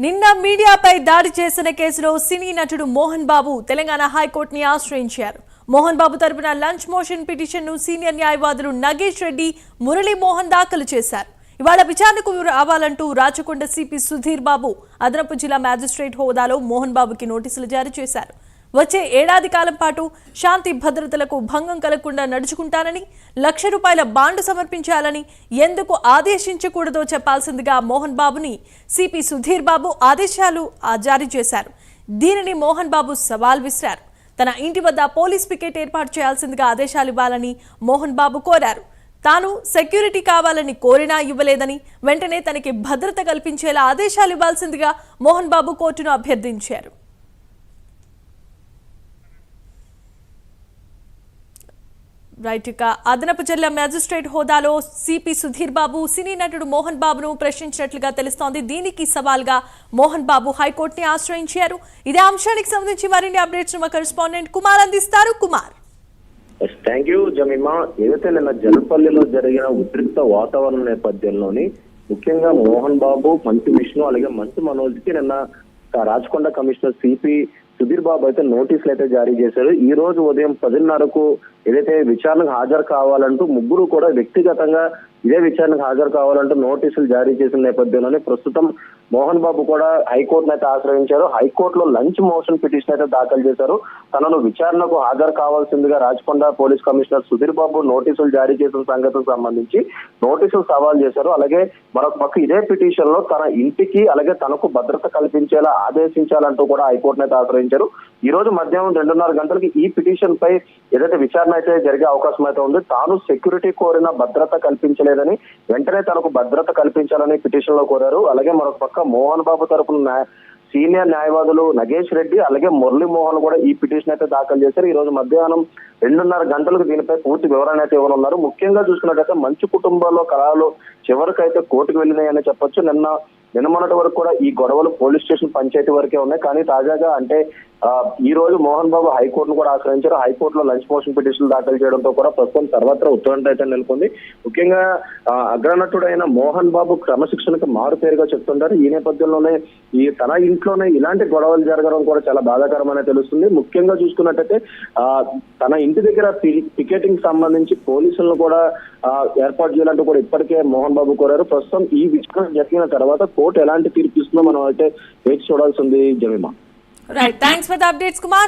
నిన్న మీడియాపై దాడి చేసిన కేసులో సినీ నటుడు మోహన్ బాబు తెలంగాణ హైకోర్టుని ఆశ్రయించారు. మోహన్ బాబు తరపున లంచ్ మోషన్ పిటిషన్ ను సీనియర్ న్యాయవాదులు నగేష్ రెడ్డి, మురళీ మోహన్ దాఖలు చేశారు. ఇవాళ విచారణకు రావాలంటూ రాచకొండ సిపి సుధీర్ బాబు అదనపు జిల్లా మ్యాజిస్ట్రేట్ హోదాలో మోహన్ బాబుకి నోటీసులు జారీ చేశారు. వచ్చే ఏడాది కాలం పాటు శాంతి భద్రతలకు భంగం కలగకుండా నడుచుకుంటానని, ₹1,00,000 బాండ్ సమర్పించాలని ఎందుకు ఆదేశించకూడదో చెప్పాల్సిందిగా మోహన్ బాబుని సిపి సుధీర్ బాబు ఆదేశాలు జారీ చేశారు. దీనిని మోహన్ బాబు సవాల్ విసిరారు. తన ఇంటి వద్ద పోలీస్ పికెట్ ఏర్పాటు చేయాల్సిందిగా ఆదేశాలు ఇవ్వాలని మోహన్ బాబు కోరారు. తాను సెక్యూరిటీ కావాలని కోరినా ఇవ్వలేదని, వెంటనే తనకి భద్రత కల్పించేలా ఆదేశాలు ఇవ్వాల్సిందిగా మోహన్ బాబు కోర్టును అభ్యర్థించారు. రైట్, ఇక అదనపు జిల్లా మ్యాజిస్ట్రేట్ హోదాలో సిపి సుధీర్ బాబు సినీ నటుడు మోహన్ బాబును ప్రశ్నించినట్లుగా తెలుస్తోంది. దీనికి సవాల్గా మోహన్ బాబు హైకోర్టుని ఆశ్రయించారు. ఇదే అంశానికి సంబంధించి మరిన్ని అప్డేట్స్ మా కరెస్పాండెంట్ కుమార్ అందిస్తారు. కుమార్. Thank you Jemima. ఏదైతే నిన్న జలపల్లిలో జరిగిన ఉద్రిక్త వాతావరణ నేపథ్యంలోని ముఖ్యంగా మోహన్ బాబు, మంచు విష్ణు అలాగే మంచు మనోజ్ కి నిన్న రాచకొండ కమిషనర్ సిపి సుధీర్ బాబు అయితే నోటీసులు అయితే జారీ చేశారు. ఈ రోజు ఉదయం 10:30కు ఏదైతే విచారణకు హాజరు కావాలంటూ ముగ్గురు కూడా వ్యక్తిగతంగా ఇదే విచారణకు హాజరు కావాలంటూ నోటీసులు జారీ చేసిన నేపథ్యంలోనే ప్రస్తుతం మోహన్ బాబు కూడా హైకోర్టును అయితే ఆశ్రయించారు. హైకోర్టులో లంచ్ మోషన్ పిటిషన్ అయితే దాఖలు చేశారు. తనను విచారణకు హాజరు కావాల్సిందిగా రాచకొండ పోలీస్ కమిషనర్ సుధీర్ బాబు నోటీసులు జారీ చేసిన సంగతికి సంబంధించి నోటీసులు సవాల్ చేశారు. అలాగే మరొక పక్క ఇదే పిటిషన్ లో తన ఇంటికి అలాగే తనకు భద్రత కల్పించేలా ఆదేశించాలంటూ కూడా హైకోర్టును అయితే ఆశ్రయించారు. ఈ రోజు మధ్యాహ్నం 2:30 గంటలకి ఈ పిటిషన్ పై ఏదైతే విచారణ అయితే జరిగే అవకాశం అయితే ఉంది. తాను సెక్యూరిటీ కోరిన భద్రత కల్పించలేదని, వెంటనే తనకు భద్రత కల్పించాలని పిటిషన్ లో కోరారు. అలాగే మరొక పక్క మోహన్ బాబు తరపున సీనియర్ న్యాయవాదులు నగేష్ రెడ్డి అలాగే మురళీ మోహన్ కూడా ఈ పిటిషన్ అయితే దాఖలు చేశారు. ఈ రోజు మధ్యాహ్నం 2:30 గంటలకు దీనిపై పూర్తి వివరణ అయితే ఇవ్వనున్నారు. ముఖ్యంగా చూసుకున్నట్టయితే మంచు కుటుంబాల్లో కళలు చివరికైతే కోర్టుకు వెళ్ళినాయని చెప్పొచ్చు. నిన్న మొన్నటి వరకు కూడా ఈ గొడవలు పోలీస్ స్టేషన్, పంచాయతీ వరకే ఉన్నాయి. కానీ తాజాగా అంటే ఈ రోజు మోహన్ బాబు హైకోర్టును కూడా ఆశ్రయించారు. హైకోర్టులో లంచ్ మోషన్ పిటిషన్ దాఖలు చేయడంతో కూడా ప్రస్తుతం సర్వత్రా ఉత్కంఠ అయితే నెలకొంది. ముఖ్యంగా అగ్రనటుడైన మోహన్ బాబు క్రమశిక్షణకు మారు పేరుగా చెప్తుంటారు. ఈ నేపథ్యంలోనే తన ఇంట్లోనే ఇలాంటి గొడవలు జరగడం కూడా చాలా బాధాకరమని తెలుస్తుంది. ముఖ్యంగా చూసుకున్నట్టయితే తన ఇంటి దగ్గర పికెటింగ్ సంబంధించి పోలీసులను కూడా ఏర్పాటు చేయాలంటూ కూడా ఇప్పటికే మోహన్ బాబు కోరారు. ప్రస్తుతం ఈ విచారణ జరిగిన తర్వాత కోర్టు ఎలాంటి తీర్పు ఇస్తుందో మనం అయితే వేచి చూడాల్సి ఉంది. Jemimah. Right. Thanks for the updates, Kumar.